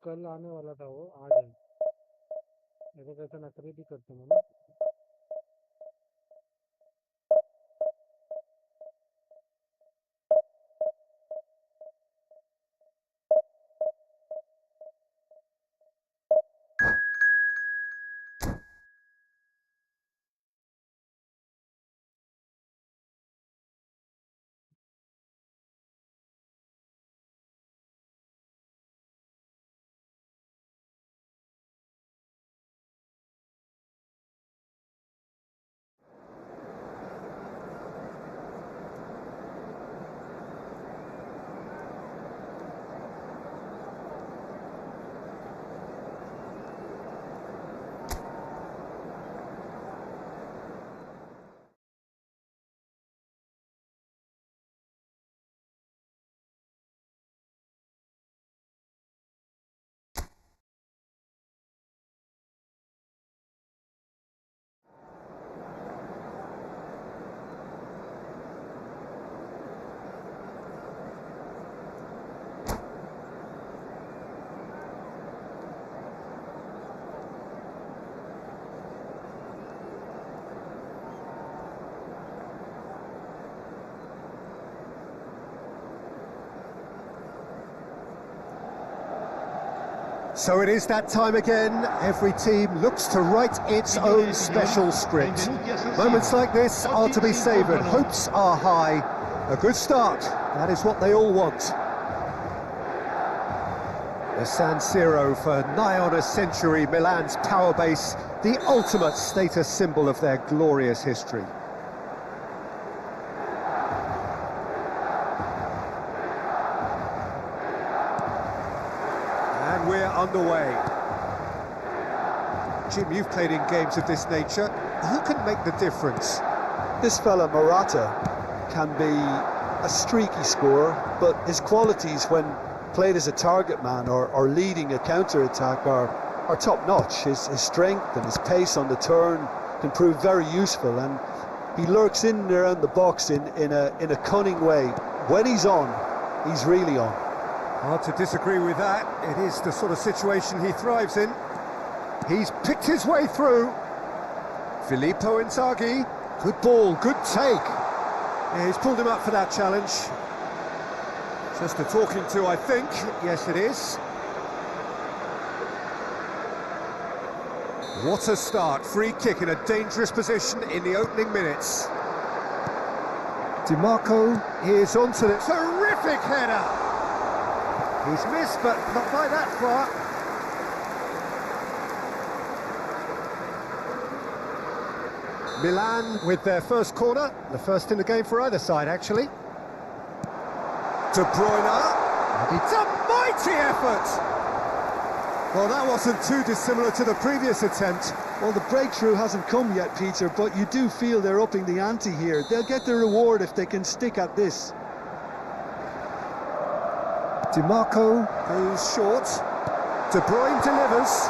कल आने वाला था वो, आज है। ऐसा कैसा नखरे भी करते हैं ना। So it is that time again. Every team looks to write its own special script. Moments like this are to be savoured. Hopes are high. A good start. That is what they all want. The San Siro for nigh on a century, Milan's power base, the ultimate status symbol of their glorious history. And we're underway. Jim, you've played in games of this nature. Who can make the difference? This fella, Morata, can be a streaky scorer, but his qualities when played as a target man or leading a counter-attack are top-notch. His strength and his pace on the turn can prove very useful, and he lurks in and around the box in a cunning way. When he's on, he's really on. Hard to disagree with that. It is the sort of situation he thrives in. He's picked his way through. Filippo Inzaghi. Good ball, good take. Yeah, he's pulled him up for that challenge. Just a talking to, I think. Yes, it is. What a start. Free kick in a dangerous position in the opening minutes. DiMarco is onto the terrific header. He's missed, but not by that far. Milan with their first corner, the first in the game for either side, actually. De Bruyne, it's a mighty effort! Well, that wasn't too dissimilar to the previous attempt. Well, the breakthrough hasn't come yet, Peter, but you do feel they're upping the ante here. They'll get the reward if they can stick at this. DiMarco goes short. De Bruyne delivers.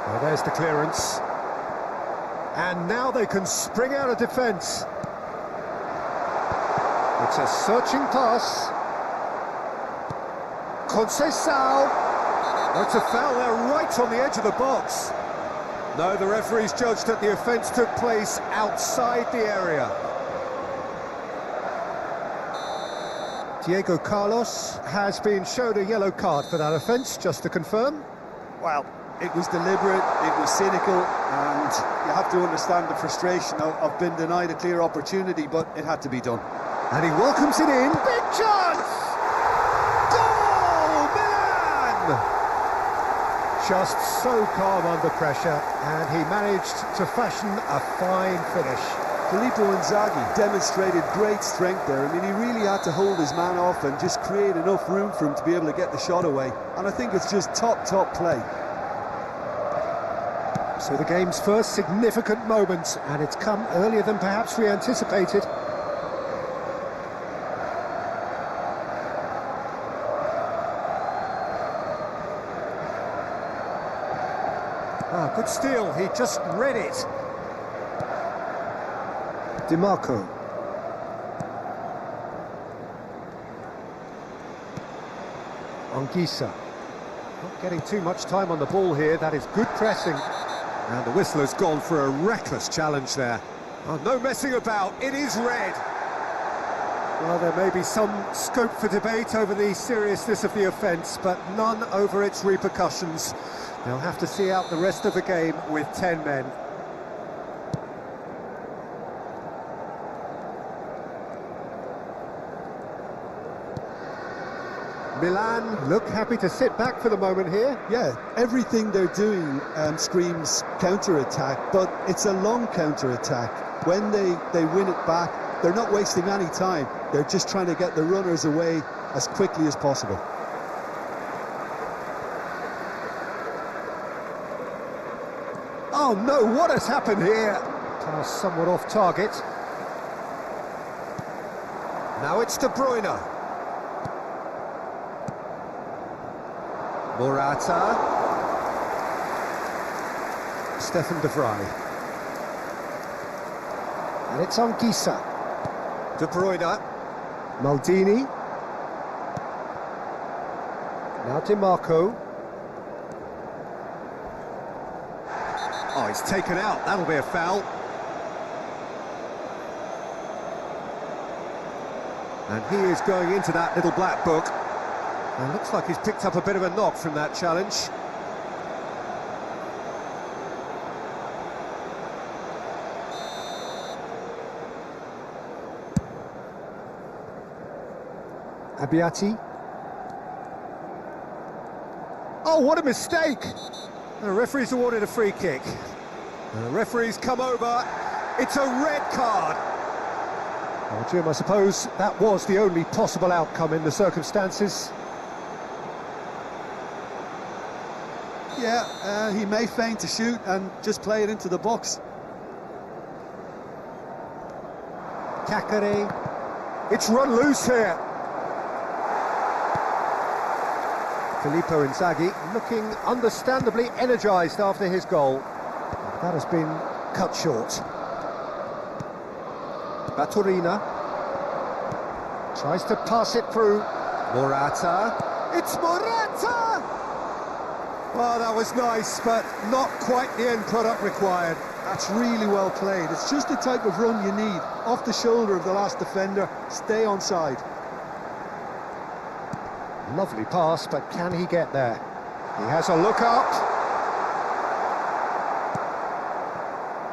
Well, there's the clearance. And now they can spring out of defence. It's a searching pass. Conceição. It's a foul there right on the edge of the box. No, the referee's judged that the offence took place outside the area. Diego Carlos has been showed a yellow card for that offence, just to confirm. Well, it was deliberate, it was cynical, and you have to understand the frustration of being denied a clear opportunity, but it had to be done. And he welcomes it in. Big chance! Goal! Milan! Just so calm under pressure, and he managed to fashion a fine finish. Filippo Inzaghi demonstrated great strength there. I mean, he really had to hold his man off and just create enough room for him to be able to get the shot away. And I think it's just top play. So the game's first significant moment, and it's come earlier than perhaps we anticipated. Ah, good steal, he just read it. DiMarco. Anguissa. Not getting too much time on the ball here, that is good pressing. And the whistler's gone for a reckless challenge there. Oh, no messing about, it is red. Well, there may be some scope for debate over the seriousness of the offence, but none over its repercussions. They'll have to see out the rest of the game with 10 men. Milan look happy to sit back for the moment here. Yeah, everything they're doing screams counter-attack, but it's a long counter-attack. When they win it back, they're not wasting any time. They're just trying to get the runners away as quickly as possible. Oh no, what has happened here? Pass somewhat off target. Now it's De Bruyne. Morata. Stefan de Vrij. And it's Anguissa. De Bruyne. Maldini. Now DiMarco. Oh, he's taken out. That'll be a foul. And he is going into that little black book. And looks like he's picked up a bit of a knock from that challenge. Abbiati. Oh, what a mistake! The referee's awarded a free kick. And the referee's come over. It's a red card. Well, Jim, I suppose that was the only possible outcome in the circumstances. Yeah, he may feign to shoot and just play it into the box. Cacare. It's run loose here. Filippo Inzaghi looking understandably energised after his goal. That has been cut short. Baturina tries to pass it through. Morata. It's Morata! Well, that was nice, but not quite the end product required. That's really well played. It's just the type of run you need. Off the shoulder of the last defender, stay onside. Lovely pass, but can he get there? He has a look up.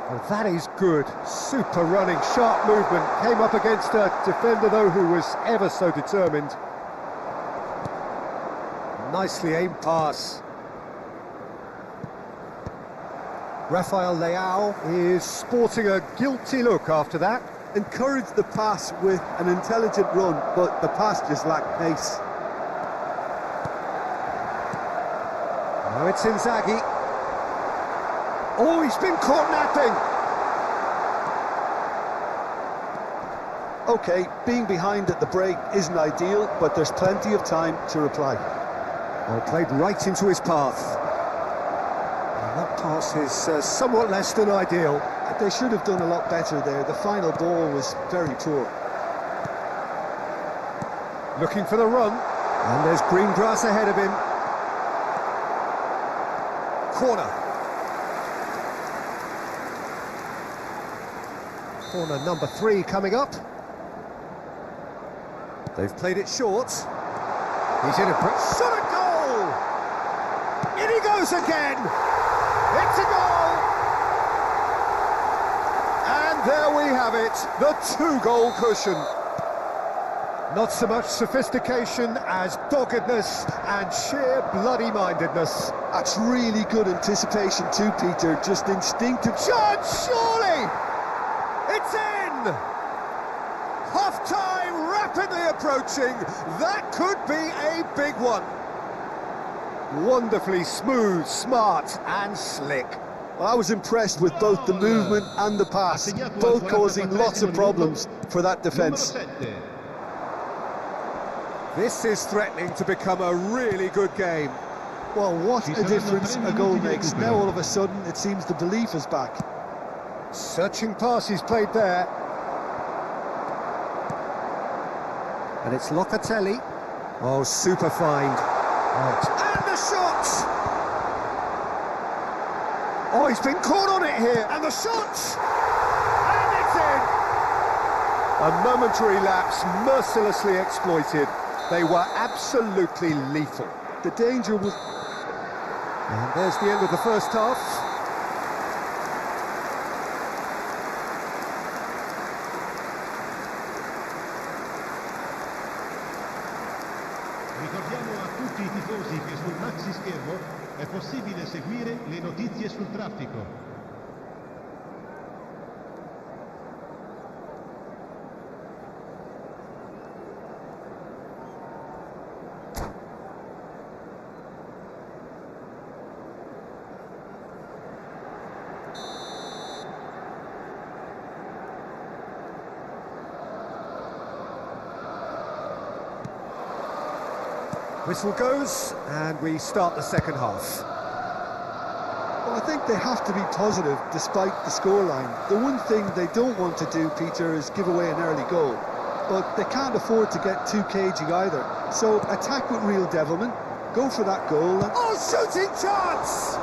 Oh, that is good. Super running, sharp movement. Came up against a defender, though, who was ever so determined. Nicely aimed pass. Rafael Leao is sporting a guilty look after that. Encouraged the pass with an intelligent run, but the pass just lacked pace. Now it's Inzaghi. Oh, he's been caught napping. OK, being behind at the break isn't ideal, but there's plenty of time to reply. Well, played right into his path. And that pass is somewhat less than ideal. They should have done a lot better there. The final ball was very poor. Looking for the run. And there's green grass ahead of him. Corner. Corner number 3 coming up. They've played it short. He's in a shot at goal! In he goes again! It's a goal! And there we have it, the 2-goal cushion. Not so much sophistication as doggedness and sheer bloody-mindedness. That's really good anticipation too, Peter. Just instinctive. Chance, surely! It's in! Half-time rapidly approaching. That could be a big one. Wonderfully smooth, smart and slick. Well, I was impressed with both the movement and the pass, both causing lots of problems for that defence. This is threatening to become a really good game. Well, what Ci a saranno difference 3 a goal minuti di makes. recupero. Now all of a sudden it seems the belief is back. Searching pass he's played there. And it's Locatelli. Oh, super find. And the shot! Oh, he's been caught on it here. And the shot! And it's in! A momentary lapse, mercilessly exploited. They were absolutely lethal. The danger was... And there's the end of the first half. Ricordiamo a tutti i tifosi che sul maxi schermo è possibile seguire le notizie sul traffico. Whistle goes, and we start the second half. Well, I think they have to be positive despite the scoreline. The one thing they don't want to do, Peter, is give away an early goal. But they can't afford to get too cagey either. So attack with real devilment, go for that goal. And... Oh, shooting chance!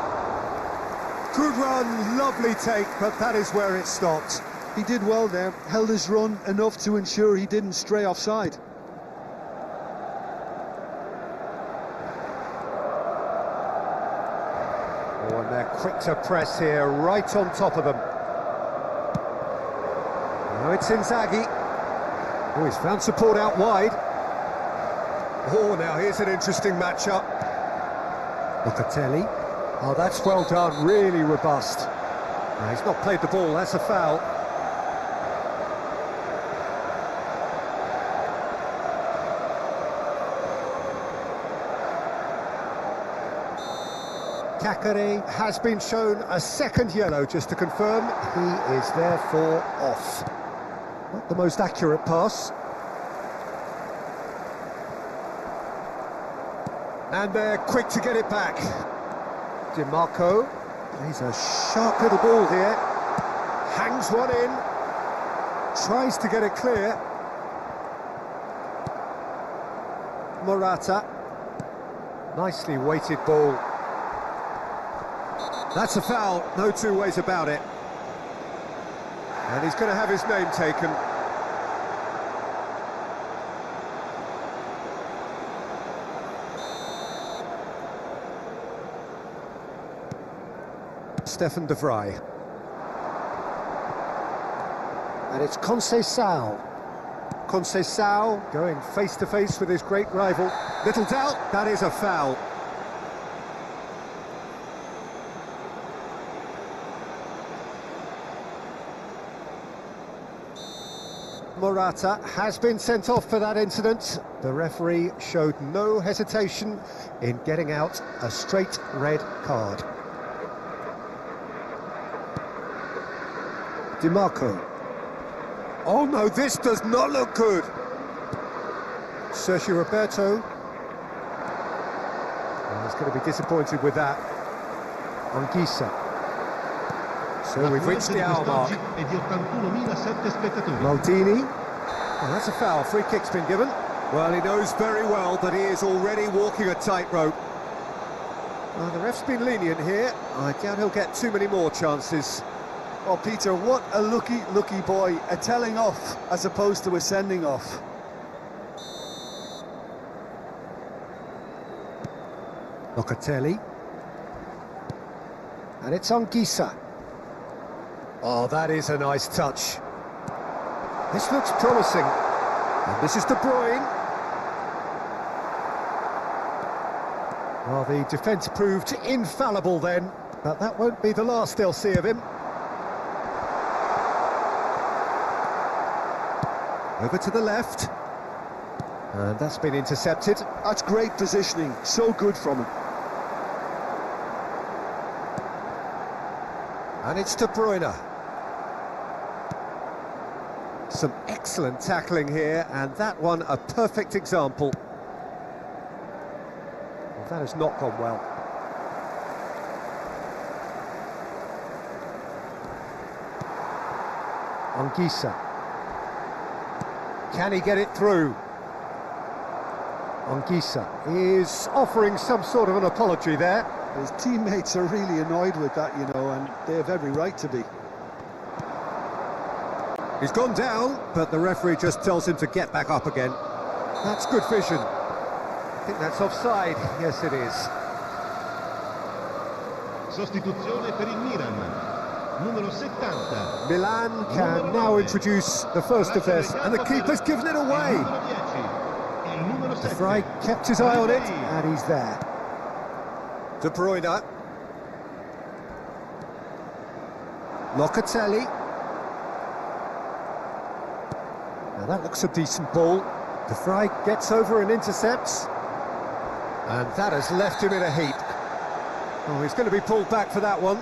Good run, lovely take, but that is where it stopped. He did well there, held his run enough to ensure he didn't stray offside. Oh, and they're quick to press here, right on top of them. Now it's Inzaghi. Oh, he's found support out wide. Oh, now here's an interesting matchup. Locatelli. Oh, that's well done, really robust. Now, he's not played the ball, that's a foul. Kakare has been shown a second yellow, just to confirm. He is therefore off. Not the most accurate pass. And they're quick to get it back. DiMarco plays a sharp little ball here. Hangs one in. Tries to get it clear. Morata. Nicely weighted ball. That's a foul, no two ways about it. And he's going to have his name taken. Stefan de Vrij. And it's Conceição. Conceição going face to face with his great rival. Little doubt, that is a foul. Morata has been sent off for that incident. The referee showed no hesitation in getting out a straight red card. DiMarco. Oh no, this does not look good. Sergio Roberto. Oh, he's going to be disappointed with that. Anguissa. So we've reached the hour mark. È di 81.007 spettatori. Maldini. Well, that's a foul. Free kick's been given. Well, he knows very well that he is already walking a tightrope. Well, the ref's been lenient here. I doubt he'll get too many more chances. Well, Peter, what a lucky boy. A telling off as opposed to a sending off. Locatelli. And it's Anguissa. Oh, that is a nice touch. This looks promising. And this is De Bruyne. Well, the defence proved infallible then, but that won't be the last they'll see of him. Over to the left. And that's been intercepted. That's great positioning. So good from him. And it's De Bruyne. Some excellent tackling here, and that one a perfect example. Well, that has not gone well. Anguissa. Can he get it through? Anguissa is offering some sort of an apology there. His teammates are really annoyed with that, you know, and they have every right to be. He's gone down, but the referee just tells him to get back up again. That's good vision. I think that's offside. Yes, it is. Sostituzione per il Milan. Numero 70. Milan can now introduce the first of theirs, and the keeper's given it away. De Vrij kept his eye on it, and he's there. De Bruyne. Locatelli. Now that looks a decent ball. De Vrij gets over and intercepts. And that has left him in a heap. Oh, he's going to be pulled back for that one.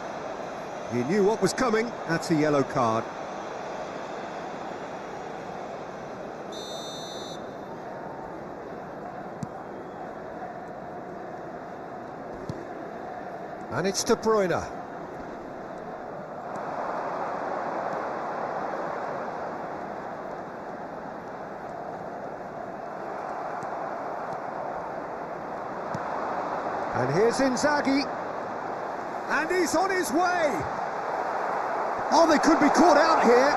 He knew what was coming. That's a yellow card. And it's De Bruyne. And here's Inzaghi. And he's on his way. Oh, they could be caught out here.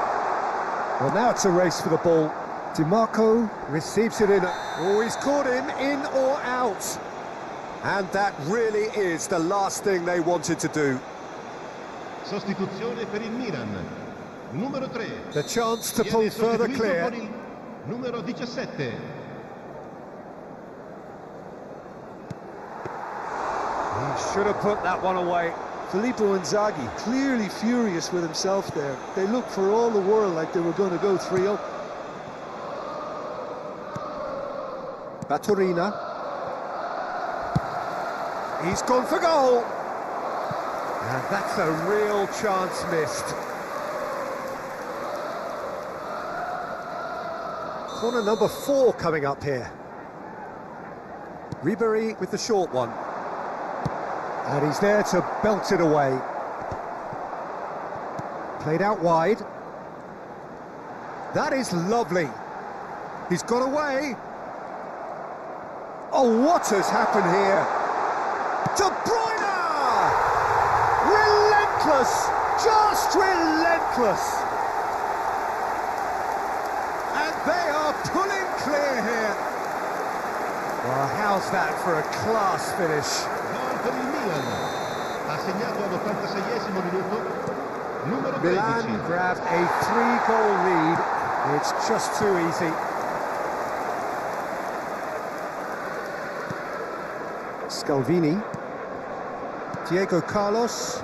Well, now it's a race for the ball. DiMarco receives it in. Oh, he's caught him in or out. And that really is the last thing they wanted to do. Sostituzione per il Milan. Numero 3. The chance to pull further clear. Numero 17. He should have put that one away. Filippo Inzaghi clearly furious with himself there. They looked for all the world like they were going to go 3-0. Baturina. He's gone for goal. And that's a real chance missed. Corner number 4 coming up here. Ribéry with the short one. And he's there to belt it away. Played out wide. That is lovely. He's got away. Oh, what has happened here? De Bruyne! Relentless! Just relentless! And they are pulling clear here. Well, how's that for a class finish? Per il Milan. Ha segnato all'86esimo minuto. Numero 13. Milan grab a 3-goal lead. It's just too easy. Scalvini. Diego Carlos.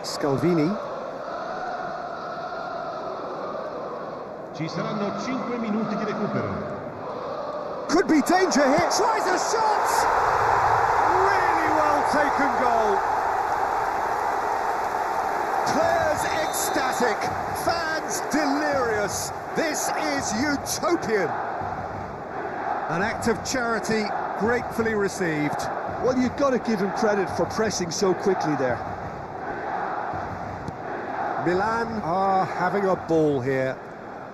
Scalvini. Ci saranno 5 minuti di recupero. Could be danger here. Tries a shot. Really well taken goal. Players ecstatic. Fans delirious. This is utopian. An act of charity gratefully received. Well, you've got to give him credit for pressing so quickly there. Milan are having a ball here.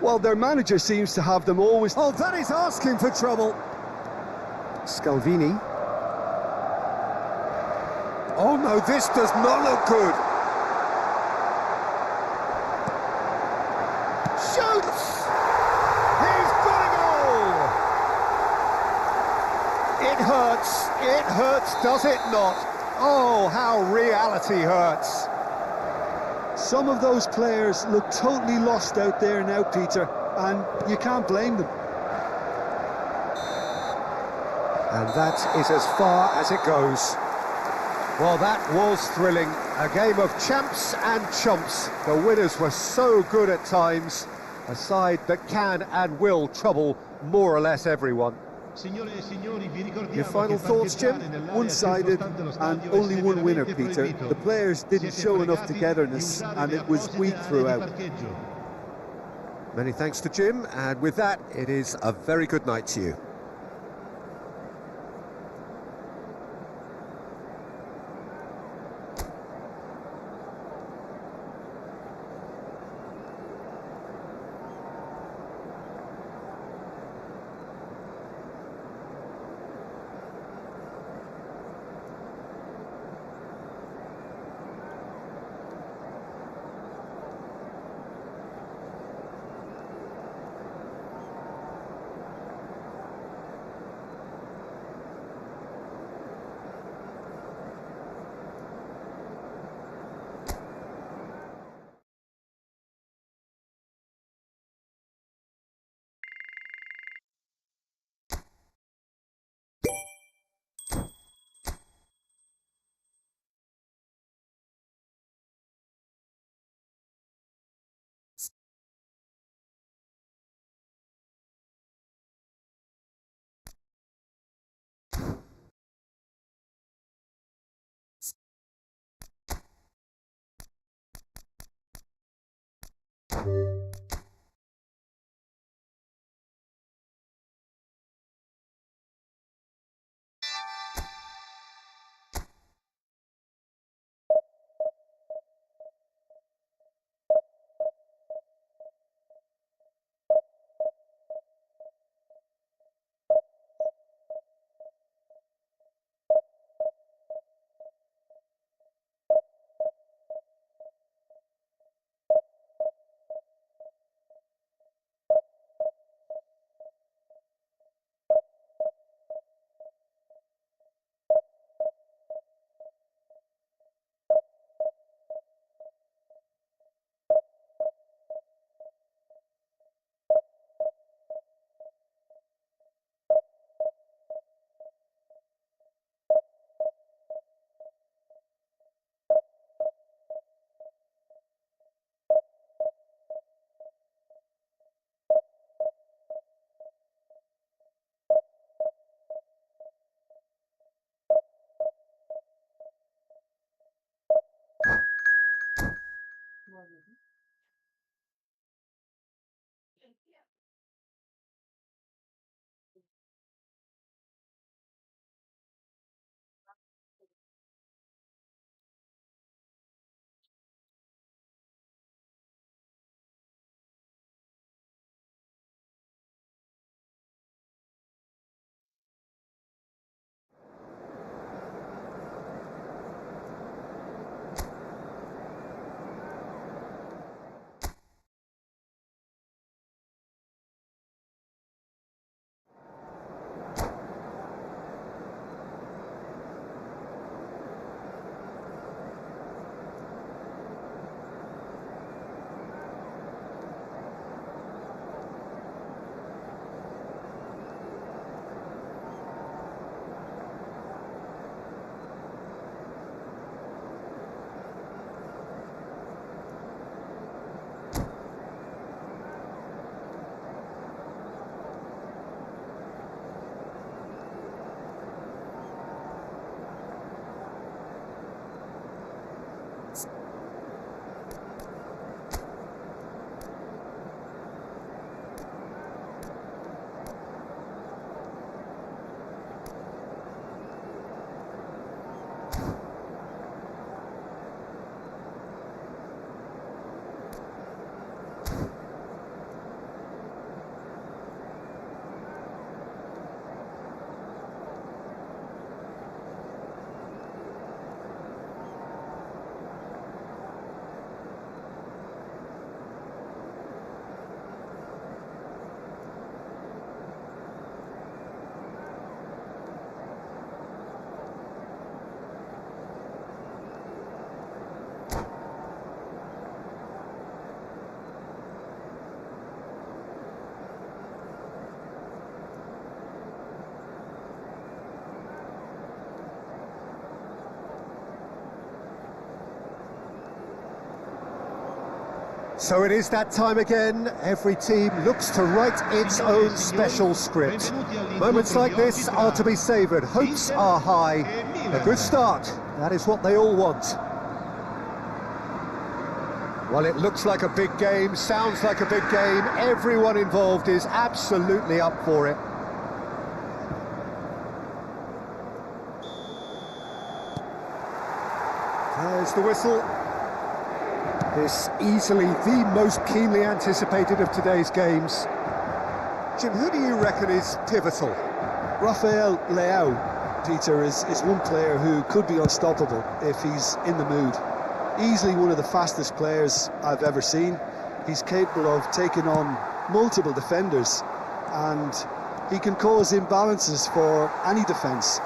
Well, their manager seems to have them always... Oh, that is asking for trouble. Scalvini. Oh no, this does not look good. Shoots! He's got a goal! It hurts, does it not? Oh, how reality hurts. Some of those players look totally lost out there now, Peter, and you can't blame them. And that is as far as it goes. Well, that was thrilling. A game of champs and chumps. The winners were so good at times. A side that can and will trouble more or less everyone. Your final thoughts, Jim? One-sided and only one winner, Peter. The players didn't show enough togetherness and it was weak throughout. Many thanks to Jim, and with that, it is a very good night to you. So it is that time again. Every team looks to write its own special script. Moments like this are to be savoured. Hopes are high. A good start. That is what they all want. Well, it looks like a big game, sounds like a big game. Everyone involved is absolutely up for it. There's the whistle. This easily the most keenly anticipated of today's games. Jim, who do you reckon is pivotal? Rafael Leao, Peter, is one player who could be unstoppable if he's in the mood. Easily one of the fastest players I've ever seen. He's capable of taking on multiple defenders, and he can cause imbalances for any defence.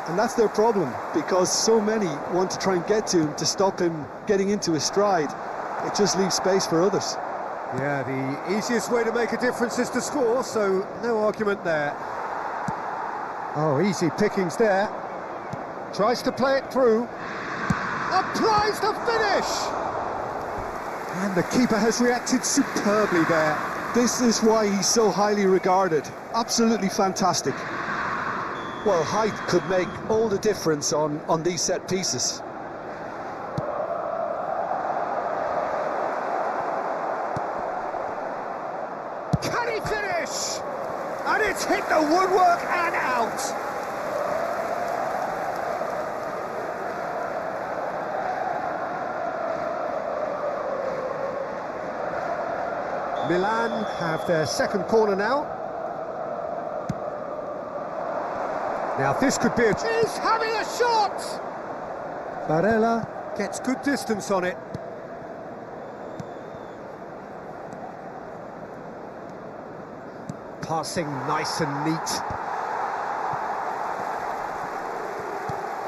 And that's their problem, because so many want to try and get to him to stop him getting into his stride. It just leaves space for others. Yeah, the easiest way to make a difference is to score, so no argument there. Oh, easy pickings there. Tries to play it through. Applies the finish! And the keeper has reacted superbly there. This is why he's so highly regarded. Absolutely fantastic. Well, height could make all the difference on these set pieces. Can he finish? And it's hit the woodwork and out. Milan have their second corner now. Now this could be a... He's having a shot! Barella gets good distance on it. Passing nice and neat.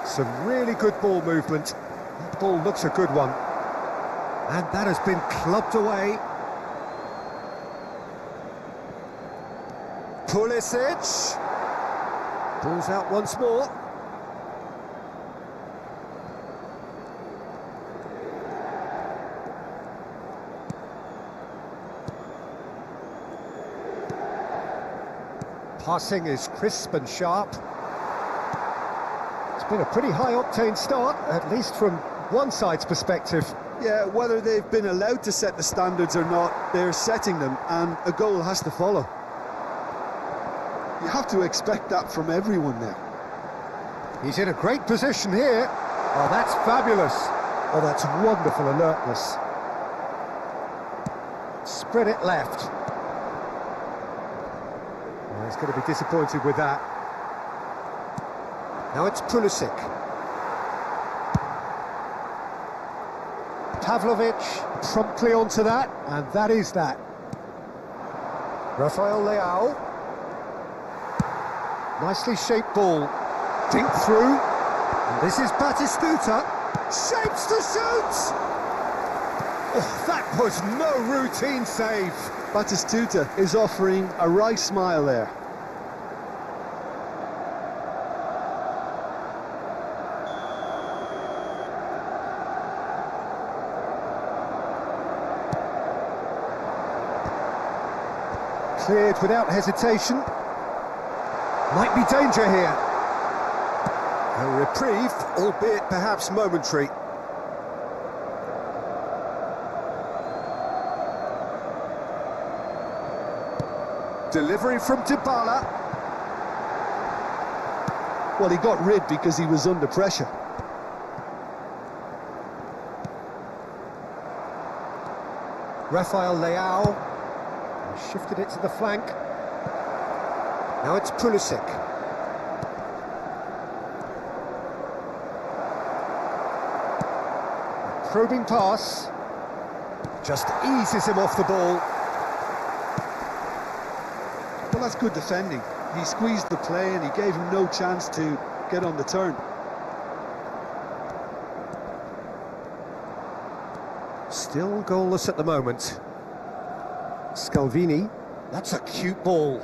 Some really good ball movement. That ball looks a good one. And that has been clubbed away. Pulisic. Pulls out once more. Passing is crisp and sharp. It's been a pretty high-octane start, at least from one side's perspective. Yeah, whether they've been allowed to set the standards or not, they're setting them, and a goal has to follow. You have to expect that from everyone now. He's in a great position here. Oh, that's fabulous. Oh, that's wonderful alertness. Spread it left. Oh, he's going to be disappointed with that. Now it's Pulisic. Pavlovic promptly onto that, and that is that. Rafael Leao. Nicely shaped ball. Dink through. And this is Batistuta. Shapes to shoot! Oh, that was no routine save. Batistuta is offering a wry smile there. Cleared without hesitation. Might be danger here. A reprieve, albeit perhaps momentary. Delivery from Dybala. Well, he got rid because he was under pressure. Rafael Leao. Shifted it to the flank. Now it's Pulisic. A probing pass. Just eases him off the ball. Well, that's good defending. He squeezed the play and he gave him no chance to get on the turn. Still goalless at the moment. Scalvini. That's a cute ball.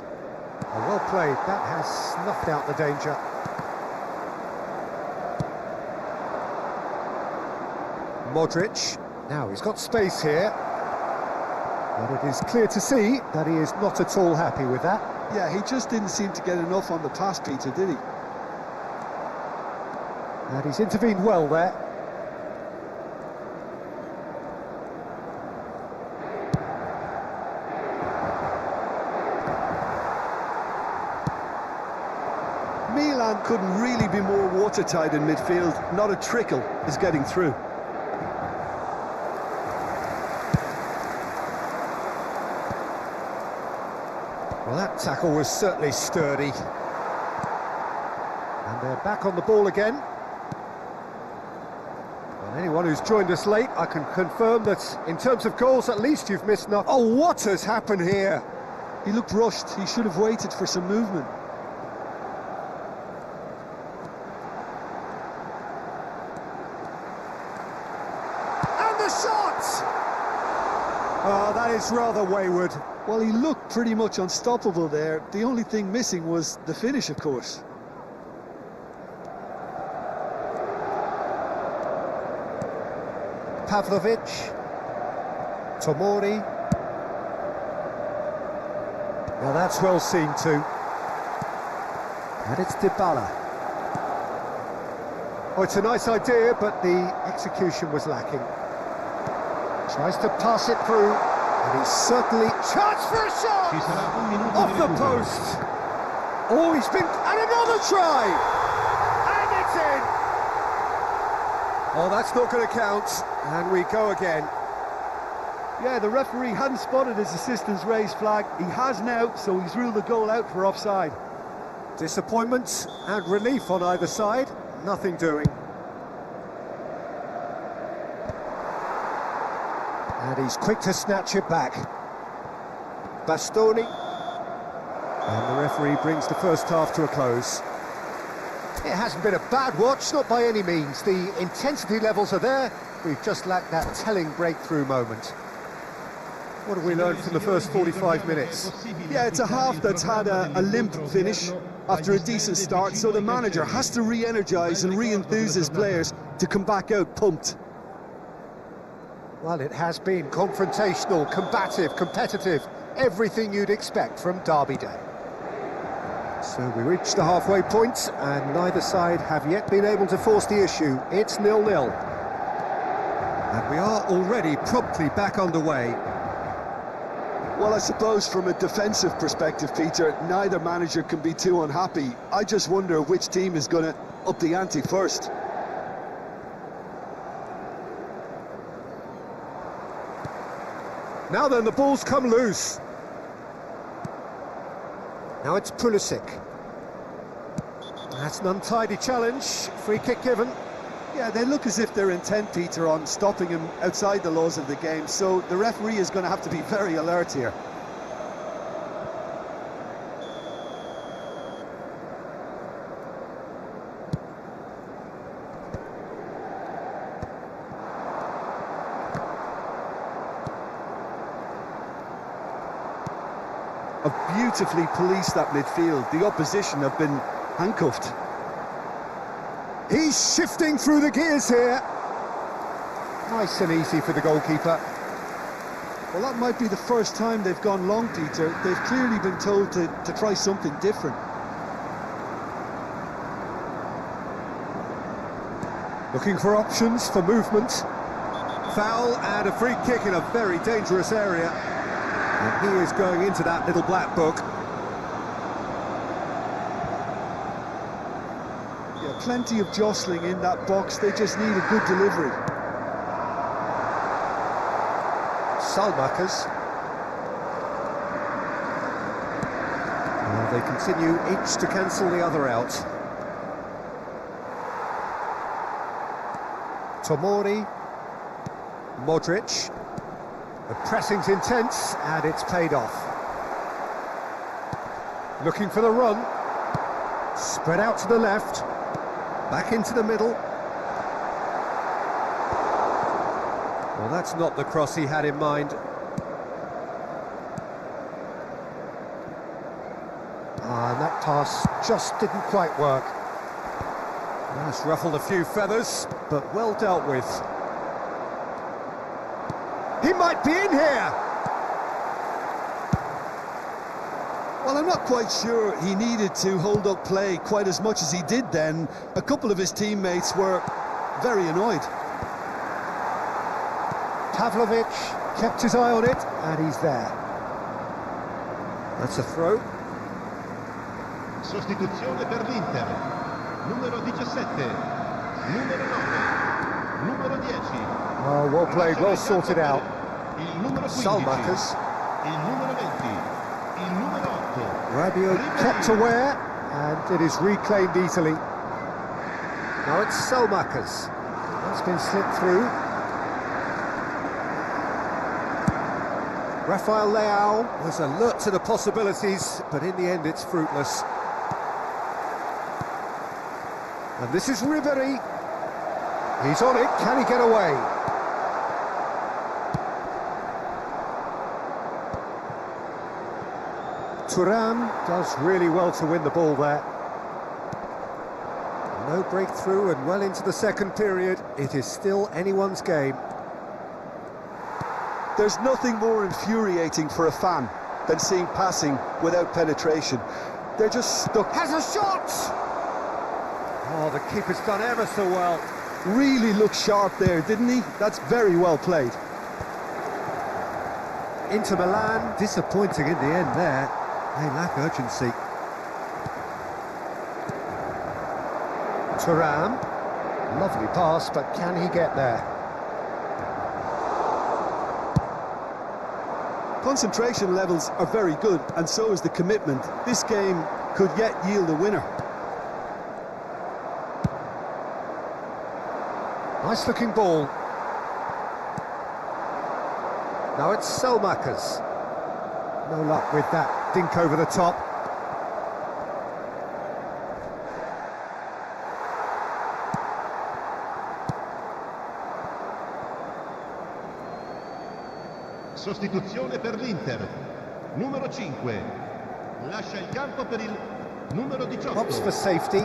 Oh, well played. That has snuffed out the danger. Modric. Now he's got space here. But it is clear to see that he is not at all happy with that. Yeah, he just didn't seem to get enough on the pass, Peter, did he? And he's intervened well there. Milan couldn't really be more watertight in midfield. Not a trickle is getting through. Well, that tackle was certainly sturdy. And they're back on the ball again. Well, anyone who's joined us late, I can confirm that in terms of goals, at least you've missed nothing. Oh, what has happened here? He looked rushed. He should have waited for some movement. And the shot! Oh, that is rather wayward. Well, he looked pretty much unstoppable there. The only thing missing was the finish, of course. Pavlovic, Tomori. Well, that's well seen too. And it's Dybala. Oh, it's a nice idea, but the execution was lacking. Tries to pass it through, and he's certainly... Chance for a shot! Ci sarà un minuto Off di the recupero. post! Oh, he's been... And another try! And it's in! Oh, that's not going to count. And we go again. Yeah, the referee hadn't spotted his assistant's raised flag. He has now, so he's ruled the goal out for offside. Disappointment and relief on either side. Nothing doing. And he's quick to snatch it back. Bastoni. And the referee brings the first half to a close. It hasn't been a bad watch, not by any means. The intensity levels are there. We've just lacked that telling breakthrough moment. What have we learned from the first 45 minutes? Yeah, it's a half that's had a limp finish after a decent start, so the manager has to re-energise and re-enthuse his players to come back out pumped. Well, it has been confrontational, combative, competitive, everything you'd expect from Derby Day. So we reached the halfway point, and neither side have yet been able to force the issue. It's 0-0. And we are already promptly back underway. Well, I suppose from a defensive perspective, Peter, neither manager can be too unhappy. I just wonder which team is going to up the ante first. Now then, the ball's come loose. Now it's Pulisic. That's an untidy challenge. Free kick given. Yeah, they look as if they're intent, Peter, on stopping him outside the laws of the game, so the referee is going to have to be very alert here. Have beautifully policed that midfield. The opposition have been handcuffed. He's shifting through the gears here. Nice and easy for the goalkeeper. Well, that might be the first time they've gone long, Peter. They've clearly been told to try something different. Looking for options for movement. Foul and a free kick in a very dangerous area. And he is going into that little black book. Yeah, plenty of jostling in that box. They just need a good delivery. Salmakers. They continue each to cancel the other out. Tomori. Modric. The pressing's intense, and it's paid off. Looking for the run. Spread out to the left. Back into the middle. Well, that's not the cross he had in mind. And that pass just didn't quite work. That's ruffled a few feathers, but well dealt with. He might be in here! Well, I'm not quite sure he needed to hold up play quite as much as he did then. A couple of his teammates were very annoyed. Pavlovic kept his eye on it, and he's there. That's a throw. Sostituzione per l'Inter. Numero 17, numero 9, numero 10. Oh, well played, well sorted out. Il numero 15, Salmakers. il numero 20, il numero 8. Rabiot kept aware, and it is reclaimed easily. Now it's Salmakers. That's been slipped through. Rafael Leao was alert to the possibilities, but in the end it's fruitless. And this is Ribery. He's on it, can he get away? Thuram does really well to win the ball there. No breakthrough and well into the second period. It is still anyone's game. There's nothing more infuriating for a fan than seeing passing without penetration. They're just stuck. Has a shot! Oh, the keeper's done ever so well. Really looked sharp there, didn't he? That's very well played. Inter Milan, disappointing in the end there. They lack urgency. Thuram, lovely pass, but can he get there? Concentration levels are very good, and so is the commitment. This game could yet yield a winner. Nice looking ball. Now it's Selmakers. No luck with that dink over the top. Sostituzione per l'Inter. Numero 5. Lascia il campo per il numero 18. Pops for safety.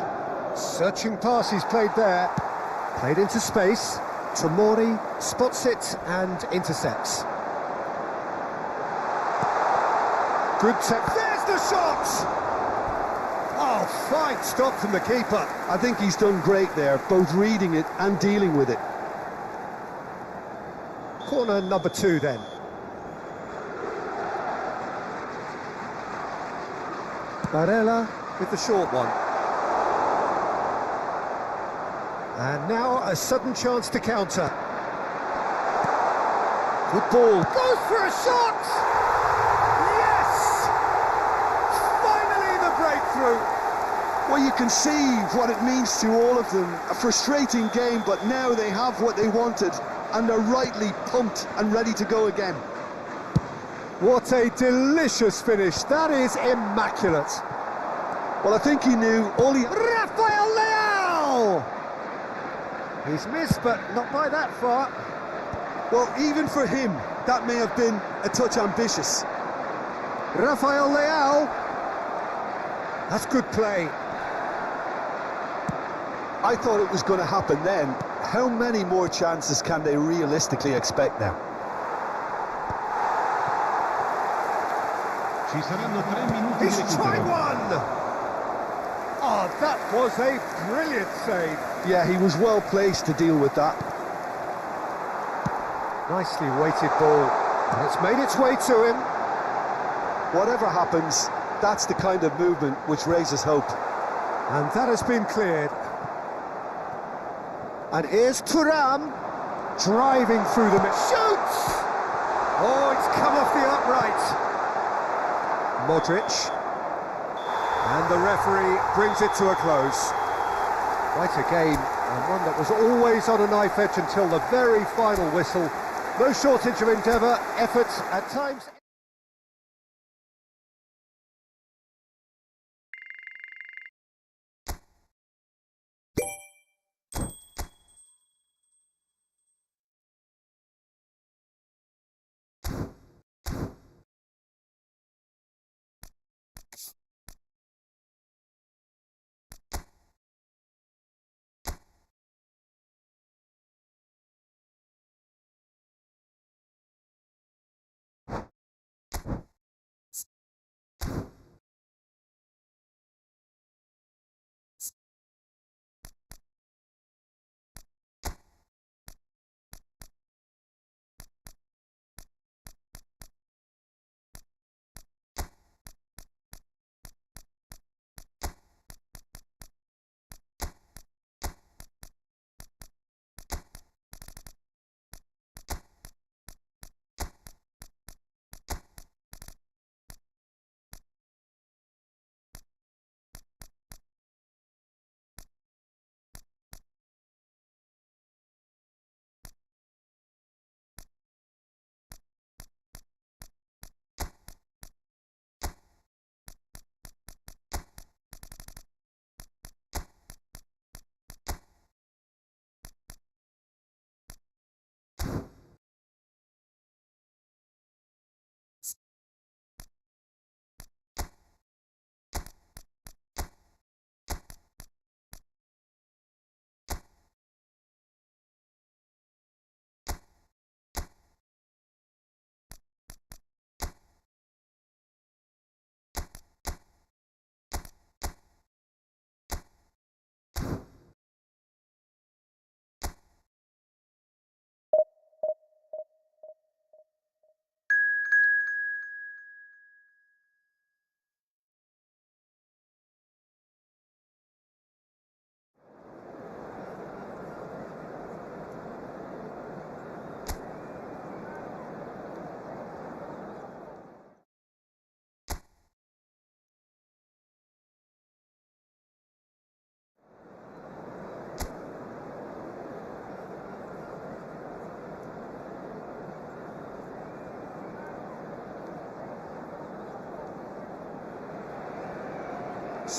Searching pass he's played there. Played into space. Tomori spots it and intercepts. Good tap. There's the shot! Oh, fine stop from the keeper. I think he's done great there, both reading it and dealing with it. Corner number 2 then. Barella with the short one. And now a sudden chance to counter. Good ball. Goes for a shot! Yes! Finally the breakthrough! Well, you can see what it means to all of them. A frustrating game, but now they have what they wanted, and they're rightly pumped and ready to go again. What a delicious finish. That is immaculate. Well, I think he knew all he... Rafael Leao! He's missed, but not by that far. Well, even for him, that may have been a touch ambitious. Rafael Leao. That's good play. I thought it was going to happen then. How many more chances can they realistically expect now? Ci saranno 3 minuti He's di tried recupero. one! Oh, that was a brilliant save. Yeah, he was well placed to deal with that. Nicely weighted ball. And it's made its way to him. Whatever happens, that's the kind of movement which raises hope. And that has been cleared. And here's Thuram driving through the middle. Shoots! Oh, it's come off the upright. Modric. And the referee brings it to a close. Quite a game, and one that was always on a knife edge until the very final whistle. No shortage of endeavour, effort, at times...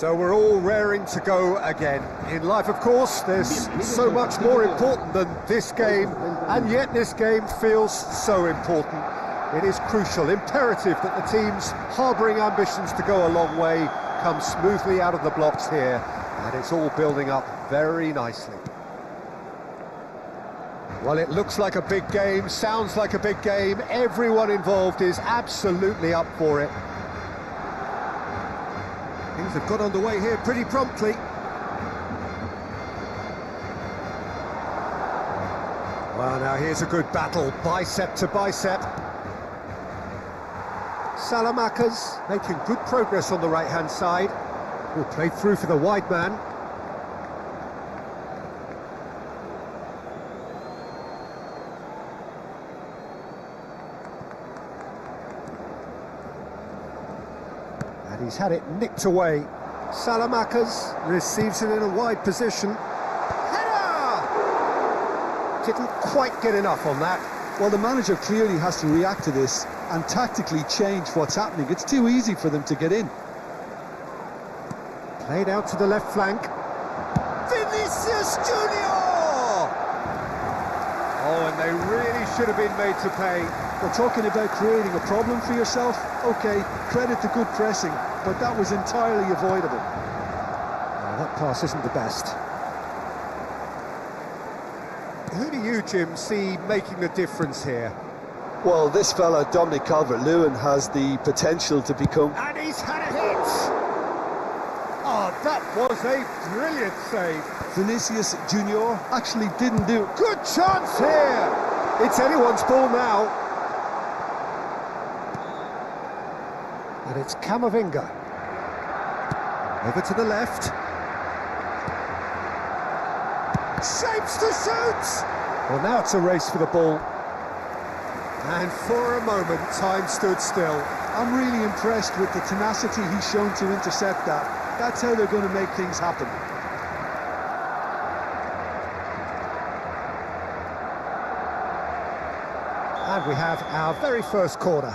So we're all raring to go again. In life, of course, there's so much more important than this game, and yet this game feels so important. It is crucial, imperative that the teams harbouring ambitions to go a long way come smoothly out of the blocks here, and it's all building up very nicely. Well, it looks like a big game, sounds like a big game. Everyone involved is absolutely up for it. Things have got underway here pretty promptly. Well, now here's a good battle, bicep to bicep. Salamanca's making good progress on the right-hand side. Will play through for the wide man. And he's had it nicked away. Salamanca's receives it in a wide position. Header! Didn't quite get enough on that. Well, the manager clearly has to react to this and tactically change what's happening. It's too easy for them to get in. Played out to the left flank. Vinicius Junior! Oh, and they really should have been made to pay. We're talking about creating a problem for yourself. OK, credit to good pressing, but that was entirely avoidable. Oh, that pass isn't the best. Who do you, Jim, see making the difference here? Well, this fella, Dominic Calvert-Lewin, has the potential to become... And he's had a hit! Oh, that was a brilliant save. Vinicius Junior actually didn't do it. Good chance here! It's anyone's ball now. And it's Camavinga. Over to the left. Shapes to shoot! Well, now it's a race for the ball. And for a moment, time stood still. I'm really impressed with the tenacity he's shown to intercept that. That's how they're going to make things happen. And we have our very first corner.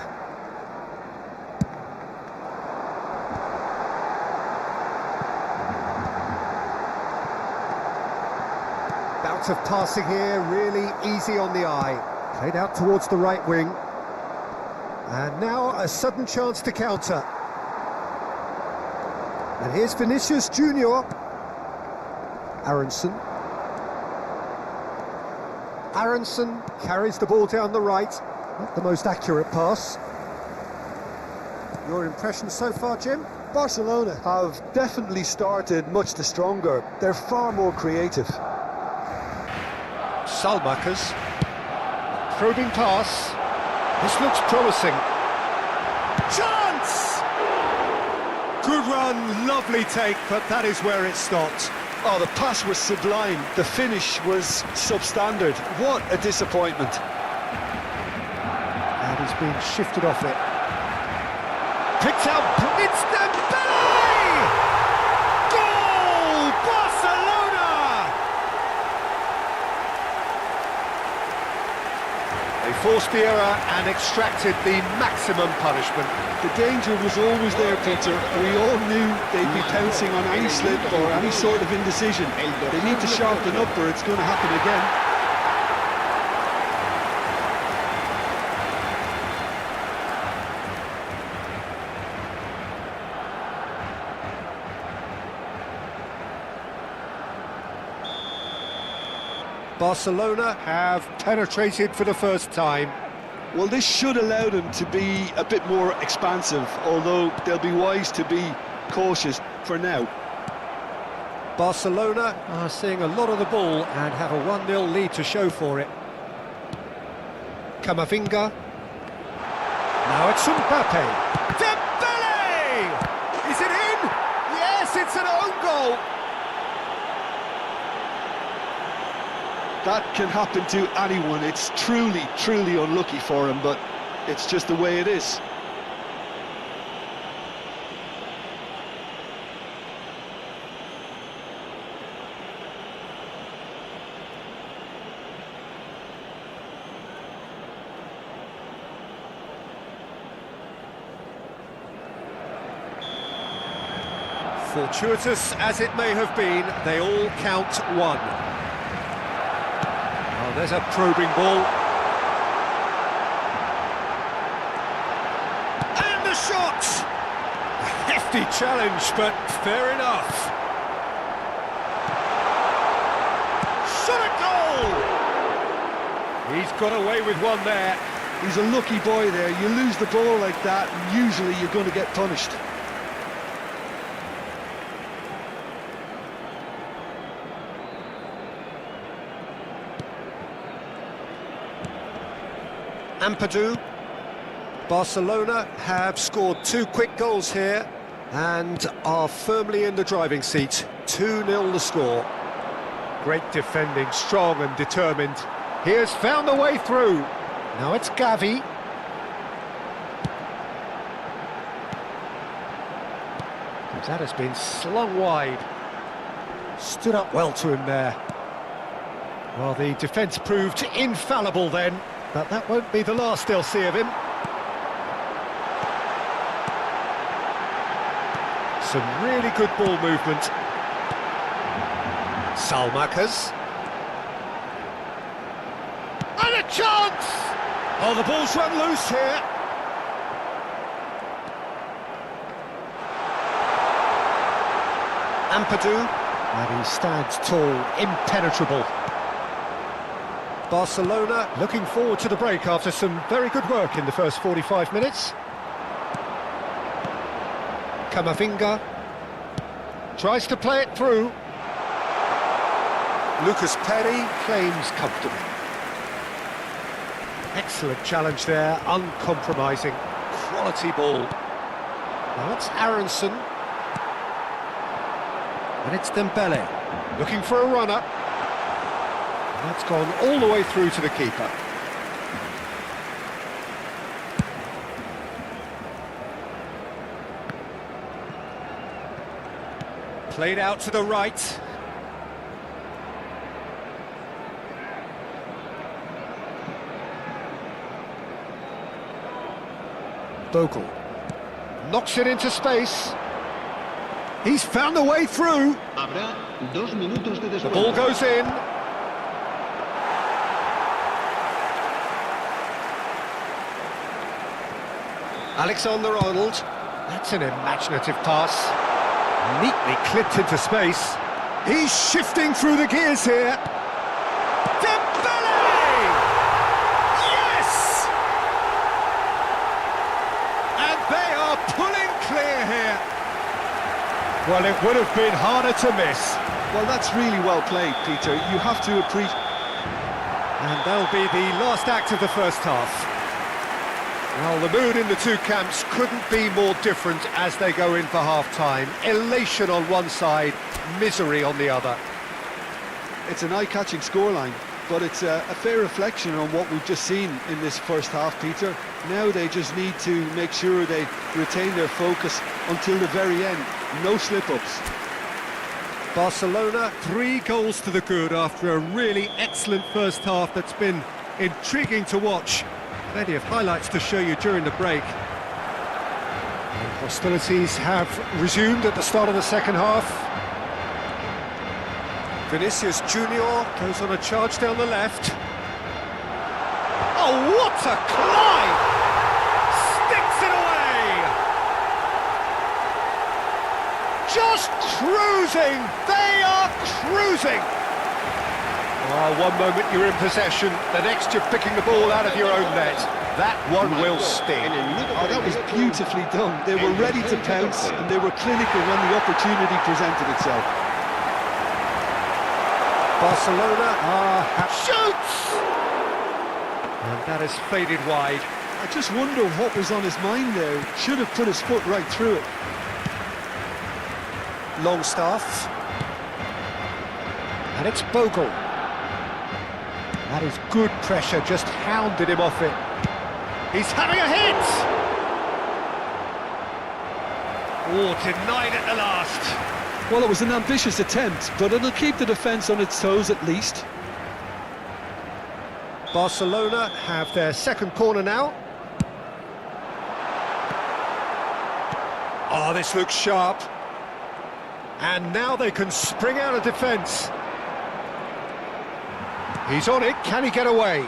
Bout of passing here, really easy on the eye. Played out towards the right wing. And now a sudden chance to counter. And here's Vinicius Junior. Aronson. Aronson carries the ball down the right. Not the most accurate pass. Your impression so far, Jim? Barcelona have definitely started much the stronger. They're far more creative. Salmakas. Probing pass. This looks promising. Chance! Good run, lovely take, but that is where it stopped. Oh, the pass was sublime. The finish was substandard. What a disappointment. And he's been shifted off it. Picked out, it's Dembele! Goal! Barcelona! They forced the error and extracted the maximum punishment. The danger was always there, Peter. We all knew they'd be pouncing on any slip or any sort of indecision. They need to sharpen up or it's going to happen again. Barcelona have penetrated for the first time. Well, this should allow them to be a bit more expansive, although they'll be wise to be cautious for now. Barcelona are seeing a lot of the ball and have a 1-0 lead to show for it. Camavinga. Now it's Mbappe. Dembele! Is it in? Yes, it's an own goal. That can happen to anyone. It's truly, truly unlucky for him, but it's just the way it is. Fortuitous as it may have been, they all count one. Oh, there's a probing ball. And the shot! A hefty challenge, but fair enough. Shot a goal! He's got away with one there. He's a lucky boy there. You lose the ball like that, and usually you're going to get punished. Ampadu. Barcelona have scored 2 quick goals here and are firmly in the driving seat. 2-0 the score. Great defending, strong and determined. He has found the way through. Now it's Gavi. That has been slung wide. Stood up well to him there. Well, the defence proved infallible then, but that won't be the last they'll see of him. Some really good ball movement. Salmakas. And a chance! Oh, the ball's run loose here. Ampadu, and he stands tall, impenetrable. Barcelona looking forward to the break after some very good work in the first 45 minutes. Camavinga tries to play it through. Lucas Perry claims comfortably. Excellent challenge there, uncompromising, quality ball. Now that's Aronson. And it's Dembele, looking for a runner. And that's gone all the way through to the keeper. Played out to the right. Bogle knocks it into space. He's found a way through. The ball goes in. Alexander-Arnold. That's an imaginative pass. Neatly clipped into space. He's shifting through the gears here. Dembele! Yes! And they are pulling clear here. Well, it would have been harder to miss. Well, that's really well played, Peter. You have to appreciate... And that'll be the last act of the first half. Well, the mood in the two camps couldn't be more different as they go in for half-time. Elation on one side, misery on the other. It's an eye-catching scoreline, but it's a fair reflection on what we've just seen in this first half, Peter. Now they just need to make sure they retain their focus until the very end. No slip-ups. Barcelona, 3 goals to the good after a really excellent first half that's been intriguing to watch. Plenty of highlights to show you during the break. And hostilities have resumed at the start of the second half. Vinicius Junior goes on a charge down the left. Oh, what a climb! Sticks it away! Just cruising! They are cruising! Oh, one moment you're in possession, the next you're picking the ball out of your own net. That one will sting. Oh, that was beautifully done. They were ready to pounce and they were clinical when the opportunity presented itself. Barcelona shoots! And that has faded wide. I just wonder what was on his mind there. Should have put his foot right through it. Longstaff. And it's Bogle. That is good pressure, just hounded him off it. He's having a hit! Oh, denied at the last. Well, it was an ambitious attempt, but it'll keep the defence on its toes at least. Barcelona have their second corner now. Oh, this looks sharp. And now they can spring out of defence. He's on it, can he get away?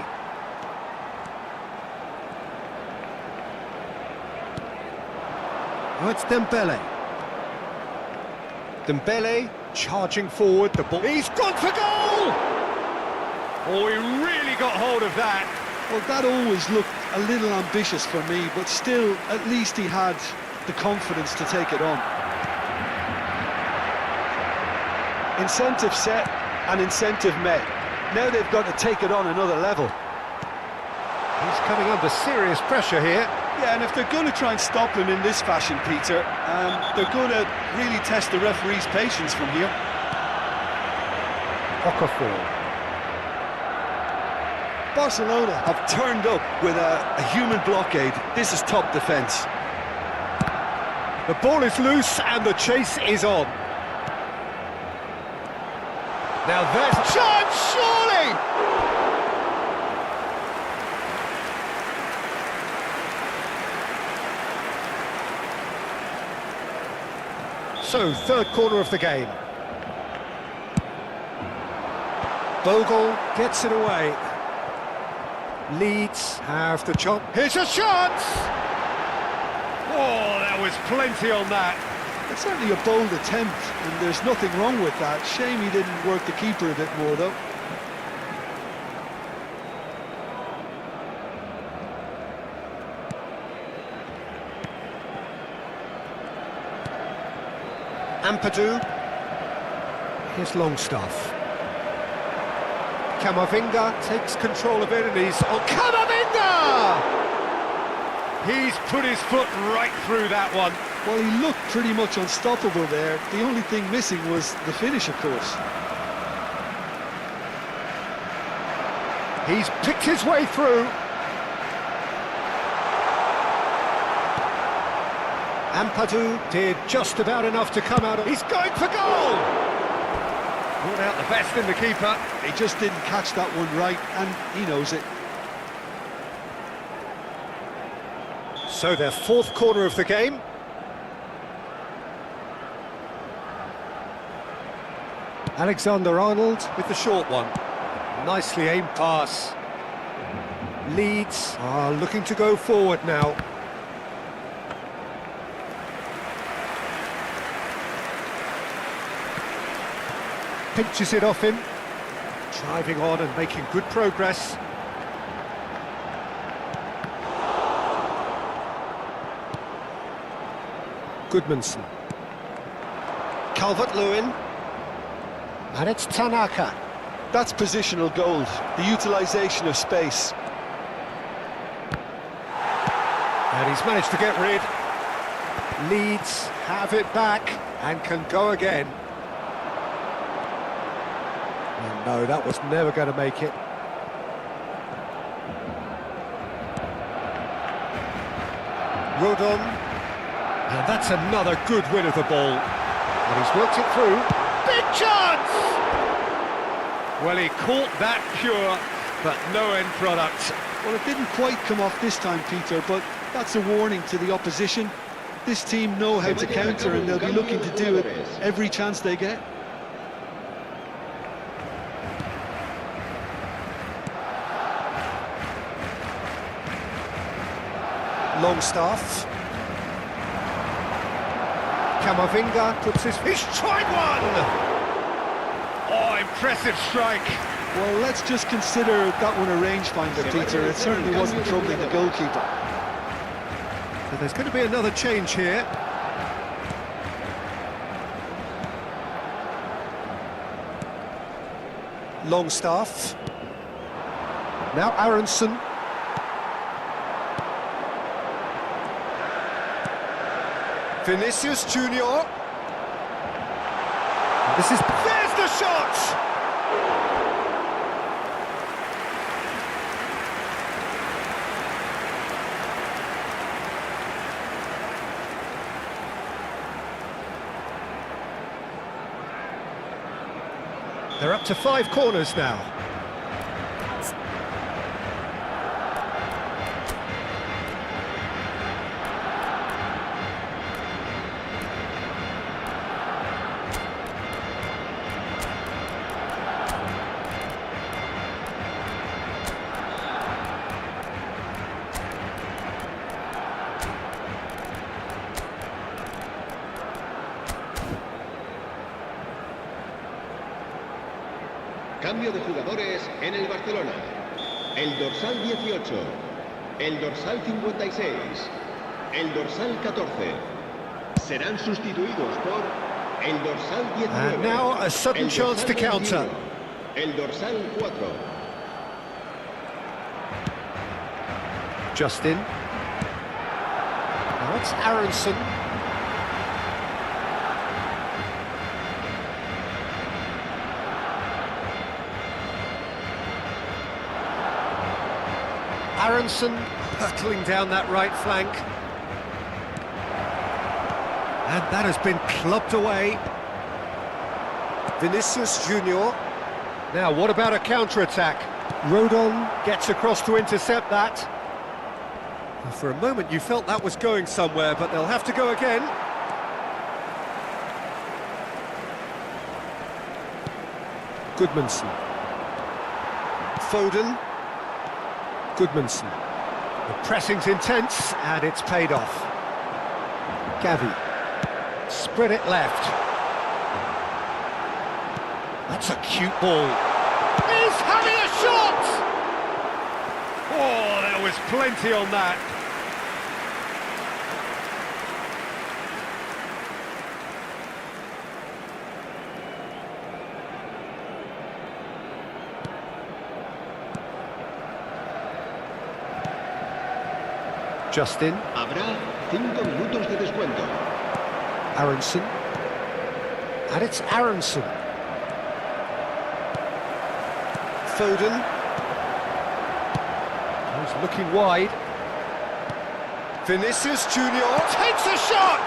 Oh, it's Dembele. Dembele charging forward, the ball. He's gone for goal! Oh, he really got hold of that. Well, that always looked a little ambitious for me, but still, at least he had the confidence to take it on. Incentive set and incentive met. Now they've got to take it on another level. He's coming under serious pressure here. Yeah, and if they're going to try and stop him in this fashion, Peter, they're going to really test the referee's patience from here. Okafor. Barcelona have turned up with a human blockade. This is top defence. The ball is loose and the chase is on. Now there's a chance, surely! So, third corner of the game. Bogle gets it away. Leeds have the chance. Here's a chance! Oh, there was plenty on that. It's certainly a bold attempt, and there's nothing wrong with that. Shame he didn't work the keeper a bit more, though. Ampadu. Here's Longstaff. Camavinga takes control of it and he's... Oh, Camavinga! He's put his foot right through that one. Well, he looked pretty much unstoppable there. The only thing missing was the finish, of course. He's picked his way through. Ampadu did just about enough to come out of... He's going for goal! Brought out the best in the keeper. He just didn't catch that one right, and he knows it. So their fourth corner of the game. Alexander-Arnold with the short one. Nicely aimed pass. Leeds are looking to go forward now. Pinches it off him. Driving on and making good progress. Goodmanson. Calvert-Lewin. And it's Tanaka. That's positional gold, the utilisation of space. And he's managed to get rid. Leeds have it back and can go again. And no, that was never going to make it. Rodon. And that's another good win of the ball. And he's worked it through. Big chance! Well, he caught that pure, but no end product. Well, it didn't quite come off this time, Peter, but that's a warning to the opposition. This team know how to counter, and they'll be looking to do it every chance they get. Longstaff. Camavinga puts his... He's tried one! Oh, impressive strike. Well, let's just consider that one a rangefinder, Peter. It certainly wasn't troubling the goalkeeper. So there's going to be another change here. Longstaff. Now Aronson. Vinicius Junior. There's the shot! They're up to 5 corners now. Cambio de jugadores en el Barcelona. El dorsal 18, el dorsal 56, el dorsal 14. Serán sustituidos por el dorsal 19. And now a sudden el chance to dorsal counter. 21, el dorsal 4. Justin. Now it's Aronson. Aronson hurtling down that right flank. And that has been clubbed away. Vinicius Junior. Now, what about a counter-attack? Rodon gets across to intercept that. For a moment you felt that was going somewhere, but they'll have to go again. Goodmanson. Foden. Goodmanson. The pressing's intense, and it's paid off. Gavi. Spread it left. That's a cute ball. He's having a shot! Oh, there was plenty on that. Justin. Habrá 5 minutos de descuento. Aronson. And it's Aronson. Foden. He's looking wide. Vinicius Junior takes a shot!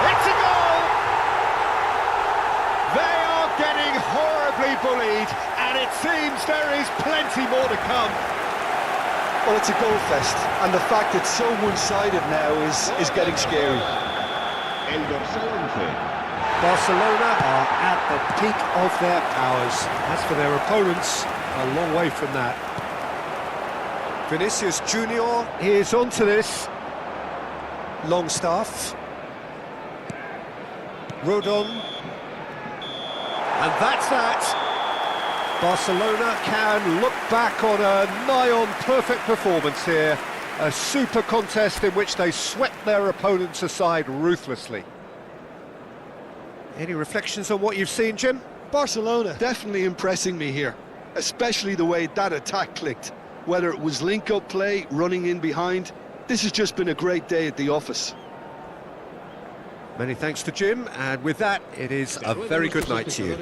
It's a goal! They are getting horribly bullied, and it seems there is plenty more to come. Well, it's a goal fest, and the fact it's so one-sided now is getting scary. El dorsal 11. Barcelona are at the peak of their powers. As for their opponents, a long way from that. Vinicius Junior is onto this. Longstaff. Rodon. And that's that. Barcelona can look back on a nigh-on perfect performance here. A super contest in which they swept their opponents aside ruthlessly. Any reflections on what you've seen, Jim? Barcelona definitely impressing me here, especially the way that attack clicked. Whether it was link-up play, running in behind, this has just been a great day at the office. Many thanks to Jim, and with that, it is a very good night to you.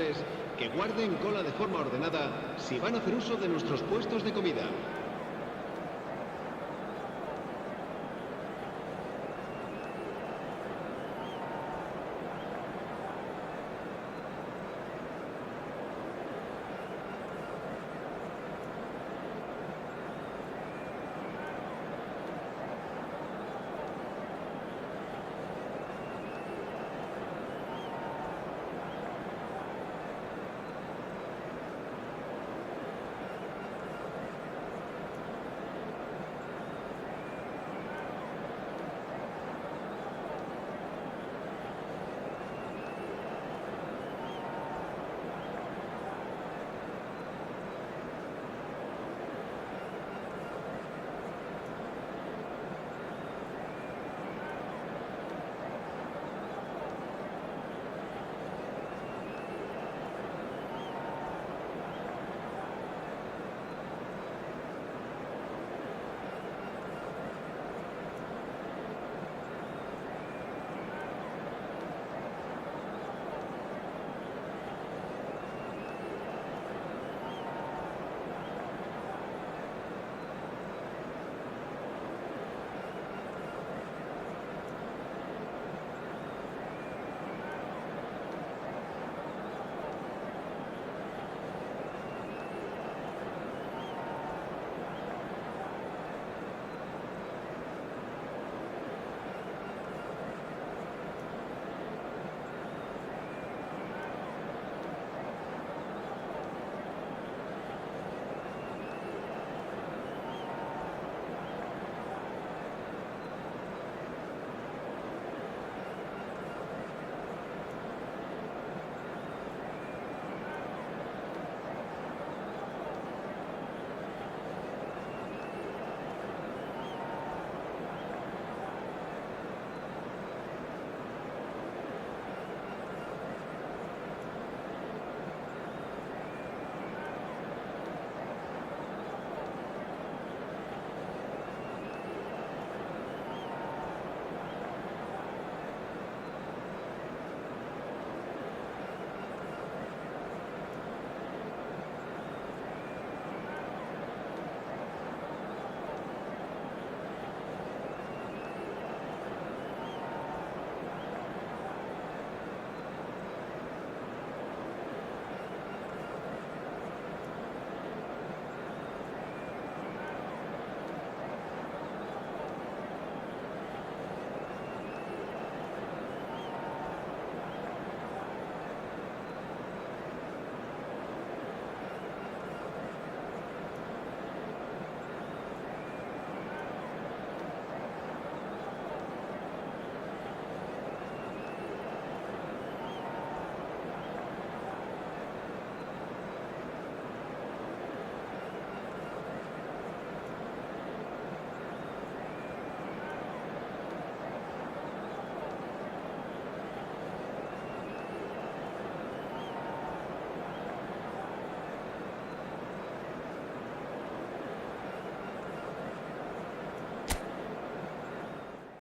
Que guarden cola de forma ordenada si van a hacer uso de nuestros puestos de comida.